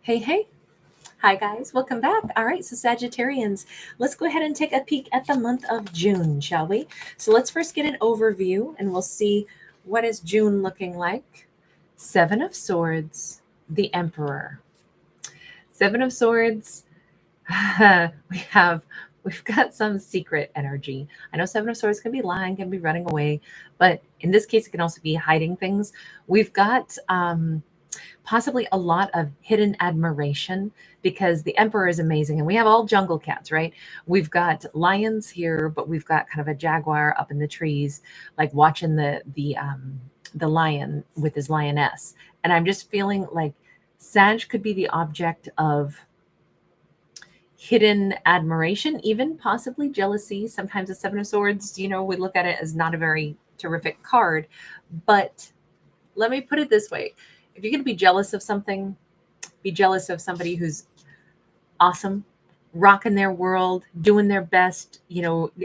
Hey, hey. Hi, guys. Welcome back. All right, so Sagittarians, let's go ahead and take a peek at the month of June, shall we? So let's first get an overview and we'll see what is June looking like. Seven of Swords, the Emperor. Seven of Swords, we've got some secret energy. I know Seven of Swords can be lying, can be running away, but in this case, it can also be hiding things. We've got possibly a lot of hidden admiration because the emperor is amazing and we have all jungle cats, right? We've got lions here, but we've got kind of a jaguar up in the trees, like watching the lion with his lioness. And I'm just feeling like Sag could be the object of hidden admiration, even possibly jealousy. Sometimes the Seven of Swords, we look at it as not a very terrific card, but let me put it this way. If you're going to be jealous of something, be jealous of somebody who's awesome, rocking their world, doing their best,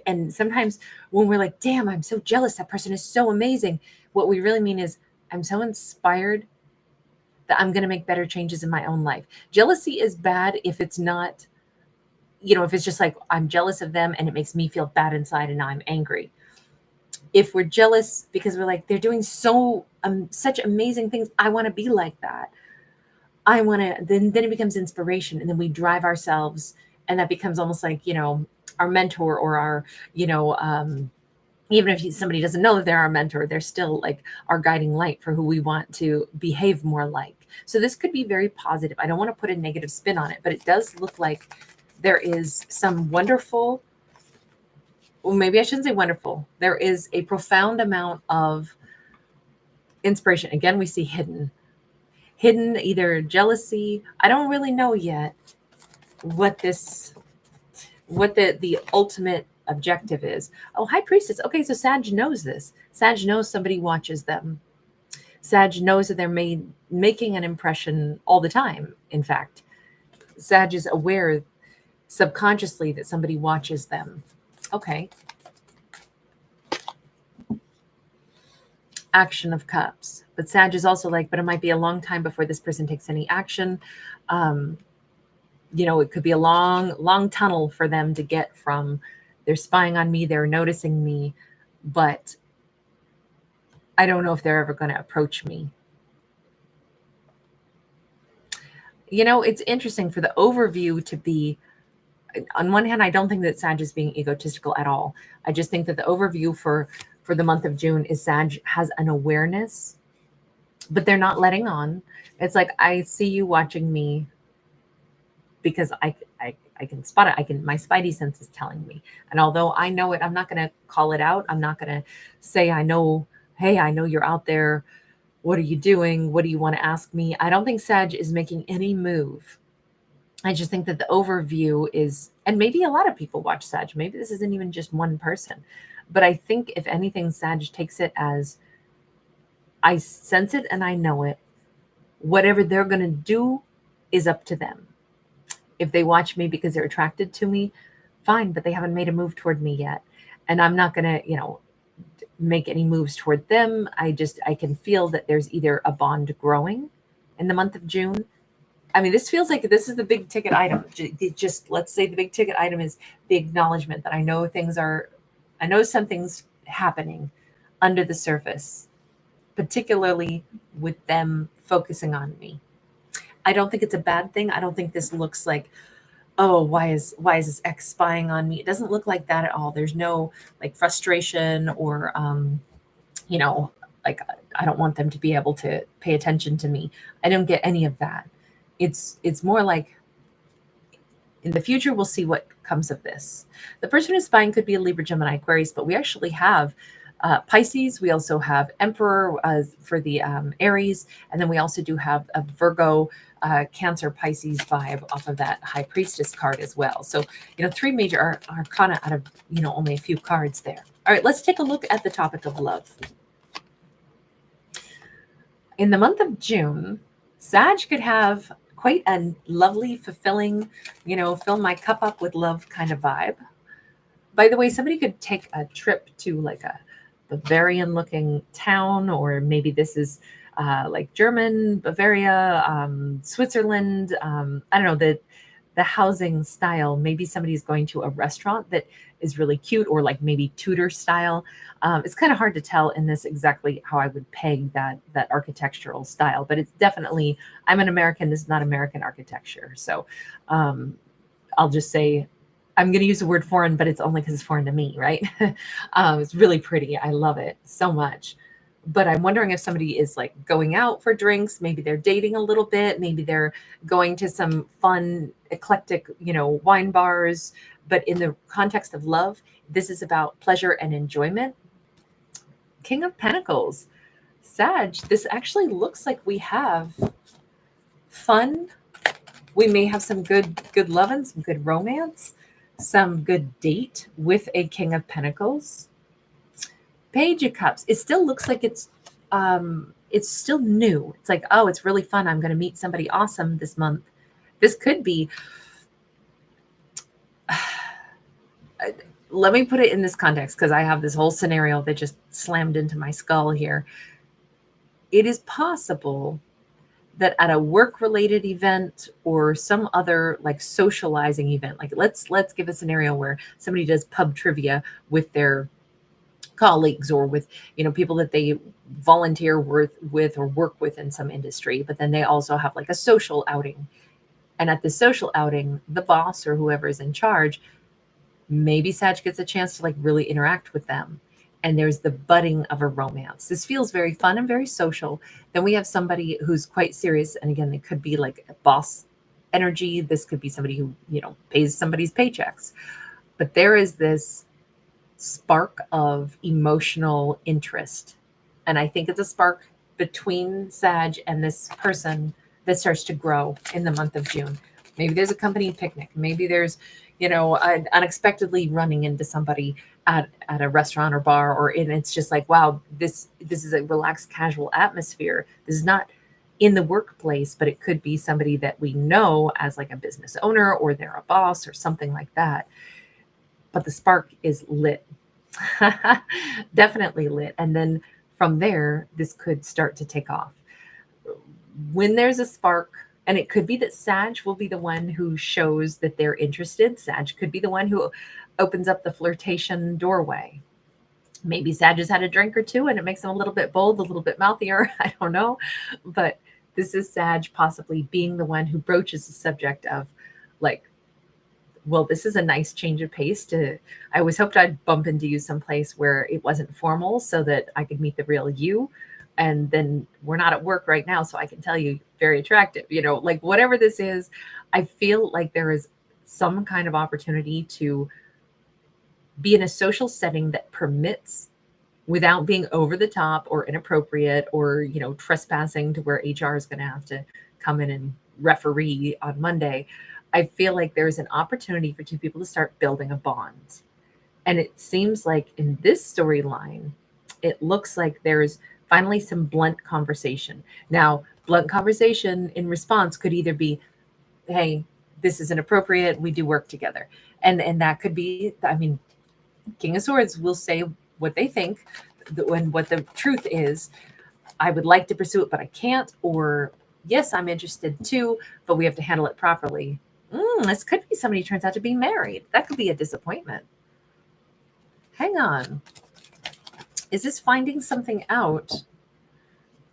and sometimes when we're like, damn, I'm so jealous, that person is so amazing, what we really mean is I'm so inspired that I'm going to make better changes in my own life. Jealousy is bad if it's not, if it's just like I'm jealous of them and it makes me feel bad inside and now I'm angry. If we're jealous because we're like, they're doing such amazing things, I want to be like that. I want to, then it becomes inspiration, and then we drive ourselves, and that becomes almost like, our mentor or our, even if somebody doesn't know that they're our mentor, they're still like our guiding light for who we want to behave more like. So this could be very positive. I don't want to put a negative spin on it, but it does look like there is some wonderful, well, maybe I shouldn't say wonderful. There is a profound amount of inspiration. Again, we see hidden either jealousy. I don't really know yet what the ultimate objective is. Oh, High Priestess. Okay, so Sag knows this. Sag knows somebody watches them. Sag knows that they're making an impression all the time. In fact, Sag is aware subconsciously that somebody watches them. Okay. Action of Cups. But Sag is also like, but it might be a long time before this person takes any action. It could be a long tunnel for them to get from they're spying on me, they're noticing me, but I don't know if they're ever going to approach me. It's interesting for the overview to be, on one hand, I don't think that Sag is being egotistical at all. I just think that the overview for the month of June is Sag has an awareness, but they're not letting on. It's like, I see you watching me because I can spot it. My spidey sense is telling me. And although I know it, I'm not going to call it out. I'm not going to say, I know you're out there. What are you doing? What do you want to ask me? I don't think Sag is making any move. I just think that the overview is, and maybe a lot of people watch Sag. Maybe this isn't even just one person. But I think if anything, Sag takes it as, I sense it and I know it. Whatever they're going to do is up to them. If they watch me because they're attracted to me, fine, but they haven't made a move toward me yet. And I'm not going to, make any moves toward them. I can feel that there's either a bond growing in the month of June. I mean, this feels like this is the big ticket item. Just let's say the big ticket item is the acknowledgement that I know something's happening under the surface, particularly with them focusing on me. I don't think it's a bad thing. I don't think this looks like, oh, why is this ex spying on me? It doesn't look like that at all. There's no like frustration or, like I don't want them to be able to pay attention to me. I don't get any of that. It's more like in the future, we'll see what comes of this. The person who's spying could be a Libra, Gemini, Aquarius, but we actually have Pisces. We also have Emperor for the Aries. And then we also do have a Virgo, Cancer, Pisces vibe off of that High Priestess card as well. So, three major arcana out of, only a few cards there. All right, let's take a look at the topic of love. In the month of June, Sag could have quite a lovely, fulfilling, fill my cup up with love kind of vibe. By the way, somebody could take a trip to like a Bavarian looking town, or maybe this is like German, Bavaria, Switzerland. I don't know, the housing style. Maybe somebody's going to a restaurant that is really cute, or like maybe Tudor style. It's kind of hard to tell in this exactly how I would peg that architectural style, but it's definitely, I'm an American. This is not American architecture. So I'll just say I'm going to use the word foreign, but it's only because it's foreign to me, right? It's really pretty. I love it so much. But I'm wondering if somebody is like going out for drinks, maybe they're dating a little bit, maybe they're going to some fun, eclectic, wine bars. But in the context of love, this is about pleasure and enjoyment. King of Pentacles, Sag, this actually looks like we have fun. We may have some good love and some good romance, some good date with a King of Pentacles. Page of Cups. It still looks like it's still new. It's like, oh, it's really fun. I'm going to meet somebody awesome this month. This could be, let me put it in this context because I have this whole scenario that just slammed into my skull here. It is possible that at a work-related event or some other like socializing event, like let's give a scenario where somebody does pub trivia with their colleagues or with people that they volunteer with or work with in some industry, but then they also have like a social outing, and at the social outing the boss or whoever is in charge, maybe Sag gets a chance to like really interact with them, and there's the budding of a romance. This feels very fun and very social. Then we have somebody who's quite serious, and again, it could be like a boss energy. This could be somebody who pays somebody's paychecks, but there is this spark of emotional interest. And I think it's a spark between Sag and this person that starts to grow in the month of June. Maybe there's a company picnic. Maybe there's, unexpectedly running into somebody at a restaurant or bar, and it's just like, wow, this is a relaxed, casual atmosphere. This is not in the workplace, but it could be somebody that we know as like a business owner, or they're a boss or something like that. But the spark is lit. Definitely lit. And then from there, this could start to take off. When there's a spark, and it could be that Sag will be the one who shows that they're interested. Sag could be the one who opens up the flirtation doorway. Maybe Sag has had a drink or two and it makes them a little bit bold, a little bit mouthier. I don't know. But this is Sag possibly being the one who broaches the subject of like, well, this is a nice change of pace. I always hoped I'd bump into you someplace where it wasn't formal so that I could meet the real you. And then we're not at work right now, so I can tell you very attractive, like whatever this is. I feel like there is some kind of opportunity to be in a social setting that permits, without being over the top or inappropriate or, trespassing to where HR is going to have to come in and referee on Monday. I feel like there's an opportunity for two people to start building a bond. And it seems like in this storyline, it looks like there's finally some blunt conversation. Now, blunt conversation in response could either be, hey, this is inappropriate, we do work together. And that could be, King of Swords will say what they think, and what the truth is. I would like to pursue it, but I can't. Or, yes, I'm interested too, but we have to handle it properly. This could be somebody who turns out to be married. That could be a disappointment. Hang on. Is this finding something out?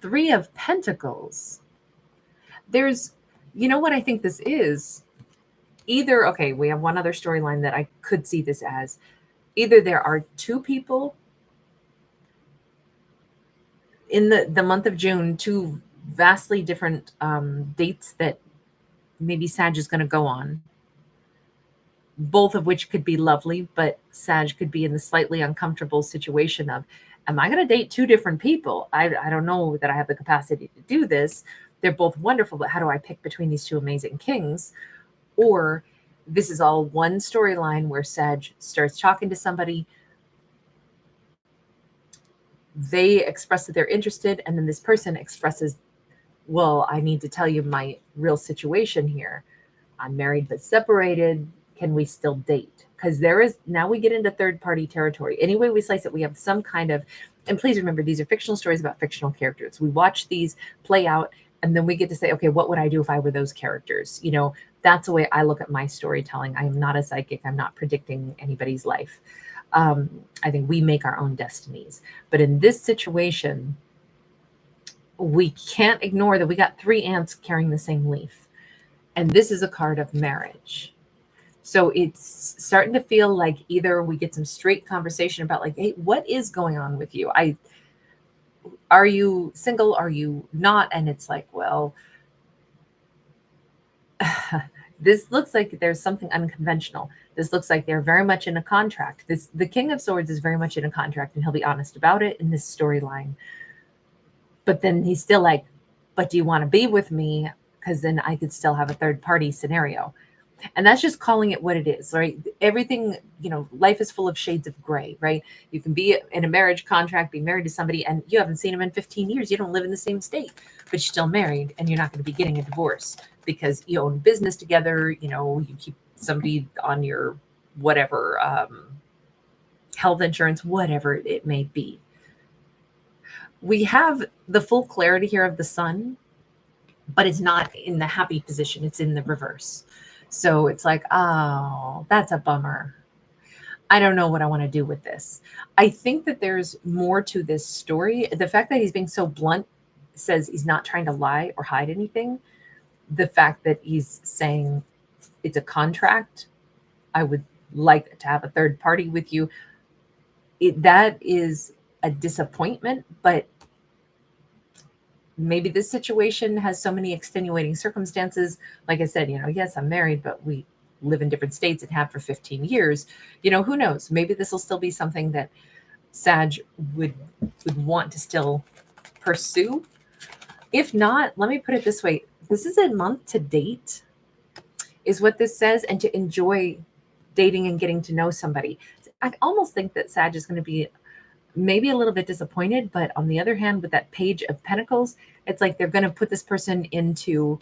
3 of Pentacles. There's, what I think this is? Either, okay, we have one other storyline that I could see this as. Either there are 2 people in the month of June, 2 vastly different dates that maybe Sag is going to go on, both of which could be lovely, but Sag could be in the slightly uncomfortable situation of, am I going to date 2 different people? I don't know that I have the capacity to do this. They're both wonderful, but how do I pick between these 2 amazing kings? Or this is all one storyline where Sag starts talking to somebody, they express that they're interested, and then this person expresses, well, I need to tell you my real situation here. I'm married but separated. can we still date? Because now we get into third party territory. Any way we slice it, we have some kind of, and please remember, these are fictional stories about fictional characters. We watch these play out, and then we get to say, okay, what would I do if I were those characters? That's the way I look at my storytelling. I am not a psychic. I'm not predicting anybody's life. I think we make our own destinies. But in this situation, we can't ignore that we got 3 ants carrying the same leaf. And this is a card of marriage. So it's starting to feel like either we get some straight conversation about like, hey, what is going on with you? Are you single? Are you not? And it's like, well, this looks like there's something unconventional. This looks like they're very much in a contract. The King of Swords is very much in a contract, and he'll be honest about it in this storyline. But then he's still like, but do you want to be with me? Because then I could still have a third party scenario. And that's just calling it what it is, right? Everything, life is full of shades of gray, right? You can be in a marriage contract, be married to somebody, and you haven't seen him in 15 years. You don't live in the same state, but you're still married, and you're not going to be getting a divorce because you own business together. You keep somebody on your whatever, health insurance, whatever it may be. We have the full clarity here of the sun, but it's not in the happy position. It's in the reverse. So it's like, oh, that's a bummer. I don't know what I want to do with this. I think that there's more to this story. The fact that he's being so blunt says he's not trying to lie or hide anything. The fact that he's saying it's a contract, I would like to have a third party with you. That is a disappointment, but maybe this situation has so many extenuating circumstances. Like I said, yes, I'm married, but we live in different states and have for 15 years. Who knows? Maybe this will still be something that Sag would want to still pursue. If not, let me put it this way. This is a month to date, is what this says, and to enjoy dating and getting to know somebody. I almost think that Sag is going to be maybe a little bit disappointed, but on the other hand, with that Page of Pentacles, it's like they're going to put this person into,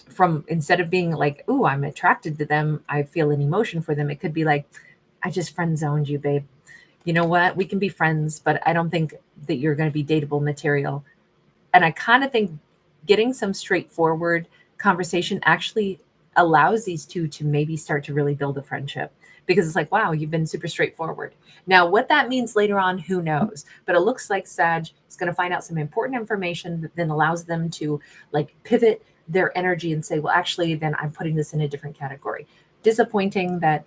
from, instead of being like, ooh, I'm attracted to them, I feel an emotion for them, it could be like, I just friend zoned you, babe. You know what? We can be friends, but I don't think that you're going to be dateable material. And I kind of think getting some straightforward conversation actually allows these two to maybe start to really build a friendship. Because it's like, wow, you've been super straightforward. Now, what that means later on, who knows? But it looks like Sag is going to find out some important information that then allows them to like pivot their energy and say, well, actually, then I'm putting this in a different category. Disappointing that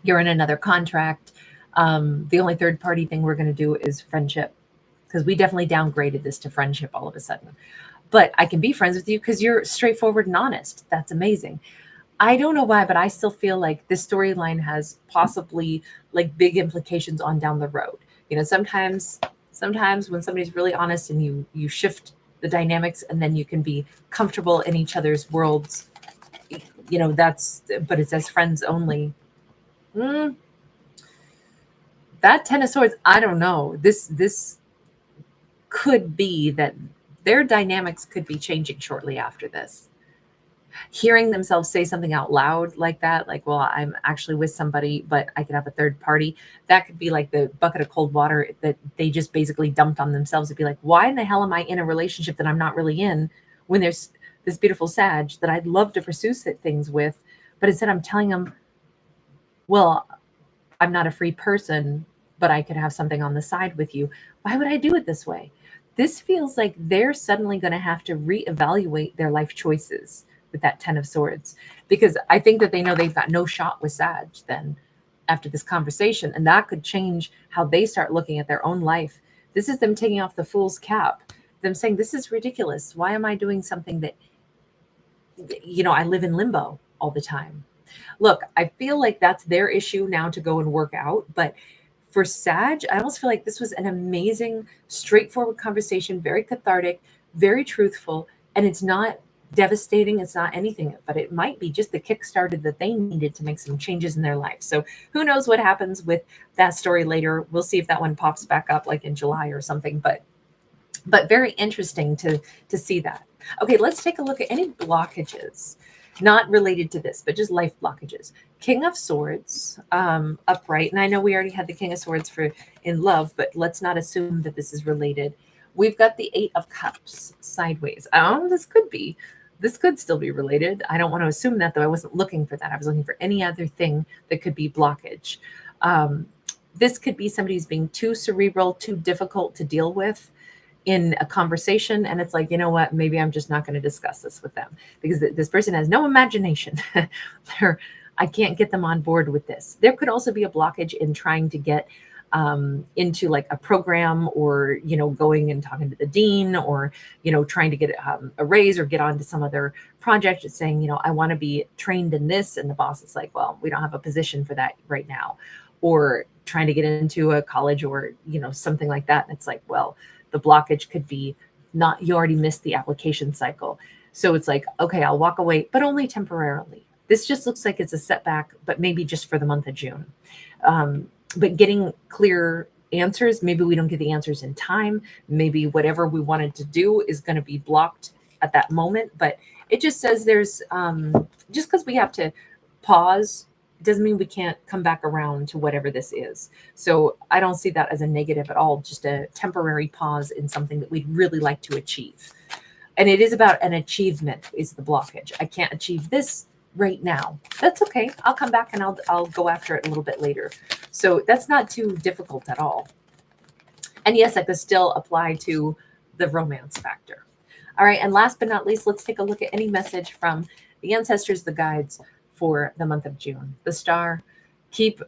you're in another contract. The only third party thing we're going to do is friendship, because we definitely downgraded this to friendship all of a sudden. But I can be friends with you because you're straightforward and honest. That's amazing. I don't know why, but I still feel like this storyline has possibly like big implications on down the road. Sometimes when somebody's really honest and you shift the dynamics, and then you can be comfortable in each other's worlds, but it's as friends only. That 10 of Swords, I don't know. This could be that their dynamics could be changing shortly after this. Hearing themselves say something out loud like that, like, well, I'm actually with somebody, but I could have a third party. That could be like the bucket of cold water that they just basically dumped on themselves. It'd be like, why in the hell am I in a relationship that I'm not really in when there's this beautiful Sag that I'd love to pursue things with? But instead I'm telling them, well, I'm not a free person, but I could have something on the side with you. Why would I do it this way? This feels like they're suddenly going to have to reevaluate their life choices with that 10 of Swords, because I think that they know they've got no shot with Sag then after this conversation, and that could change how they start looking at their own life. This is them taking off the fool's cap, them saying, this is ridiculous. Why am I doing something that, I live in limbo all the time? Look, I feel like that's their issue now to go and work out, but for Sag, I almost feel like this was an amazing, straightforward conversation, very cathartic, very truthful, and it's not devastating. It's not anything, but it might be just the kickstarter that they needed to make some changes in their life. So who knows what happens with that story later. We'll see if that one pops back up like in July or something, but very interesting to see that. Okay, let's take a look at any blockages not related to this, but just life blockages. King of Swords, upright. And I know we already had the King of Swords for in love, but let's not assume that this is related. We've got the Eight of Cups sideways. This could be. This could still be related. I don't want to assume that, though. I wasn't looking for that. I was looking for any other thing that could be blockage. This could be somebody who's being too cerebral, too difficult to deal with in a conversation, and it's like, you know what, maybe I'm just not going to discuss this with them because this person has no imagination. I can't get them on board with this. There could also be a blockage in trying to get into like a program, or going and talking to the dean, or trying to get a raise or get onto some other project. It's saying, I want to be trained in this, and the boss is like, well, we don't have a position for that right now. Or trying to get into a college, or something like that, and it's like, well, the blockage could be not, you already missed the application cycle. So it's like, okay, I'll walk away, but only temporarily. This just looks like it's a setback, but maybe just for the month of June. But getting clear answers, maybe we don't get the answers in time. Maybe whatever we wanted to do is going to be blocked at that moment. But it just says there's, just because we have to pause doesn't mean we can't come back around to whatever this is. So I don't see that as a negative at all, just a temporary pause in something that we'd really like to achieve. And it is about an achievement is the blockage. I can't achieve this right now. That's okay. I'll come back and I'll go after it a little bit later. So that's not too difficult at all. And yes, I could still apply to the romance factor. All right. And last but not least, let's take a look at any message from the ancestors, the guides, for the month of June. The star, keep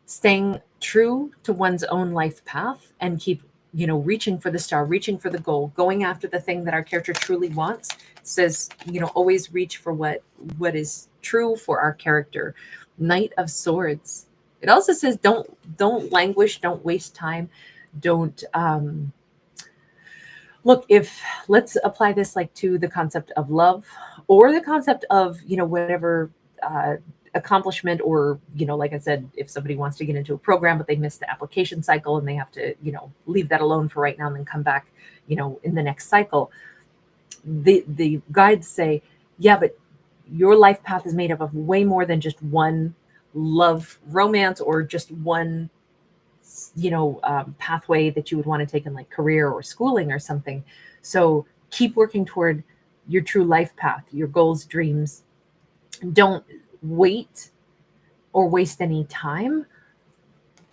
staying true to one's own life path and keep, reaching for the star, reaching for the goal, going after the thing that our character truly wants. It says, always reach for what is true for our character. Knight of Swords. It also says don't languish, don't waste time, don't look, let's apply this like to the concept of love, or the concept of, whatever accomplishment, or, like I said, if somebody wants to get into a program, but they missed the application cycle and they have to, leave that alone for right now and then come back, in the next cycle. The guides say, yeah, but your life path is made up of way more than just one love romance, or just one pathway that you would want to take in like career or schooling or something. So keep working toward your true life path, your goals, dreams. Don't wait or waste any time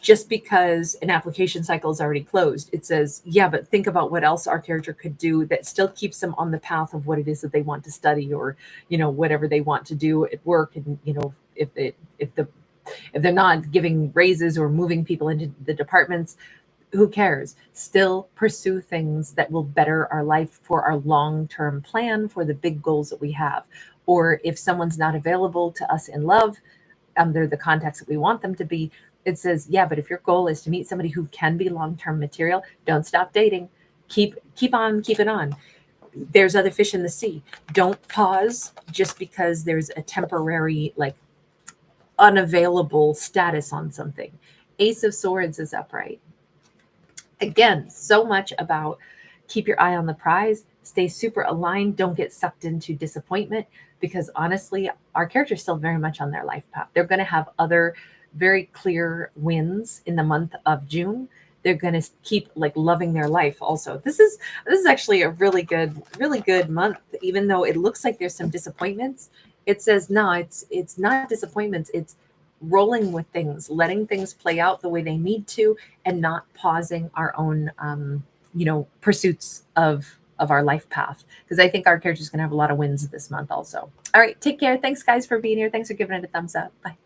just because an application cycle is already closed. It says, yeah, but think about what else our character could do that still keeps them on the path of what it is that they want to study, or, whatever they want to do at work. And, if they're not giving raises or moving people into the departments, who cares? Still pursue things that will better our life for our long-term plan, for the big goals that we have. Or if someone's not available to us in love, they're the contacts that we want them to be. It says, yeah, but if your goal is to meet somebody who can be long-term material, don't stop dating. Keep on keeping on. There's other fish in the sea. Don't pause just because there's a temporary, like, unavailable status on something. Ace of Swords is upright. Again, so much about keep your eye on the prize, stay super aligned, don't get sucked into disappointment, because honestly, our character's still very much on their life path. They're going to have other very clear wins in the month of June. They're going to keep like loving their life also. This is actually a really good month, even though it looks like there's some disappointments. It says, no, it's not disappointments. It's rolling with things, letting things play out the way they need to, and not pausing our own, pursuits of our life path. Because I think our character's going to have a lot of wins this month also. All right, take care. Thanks, guys, for being here. Thanks for giving it a thumbs up. Bye.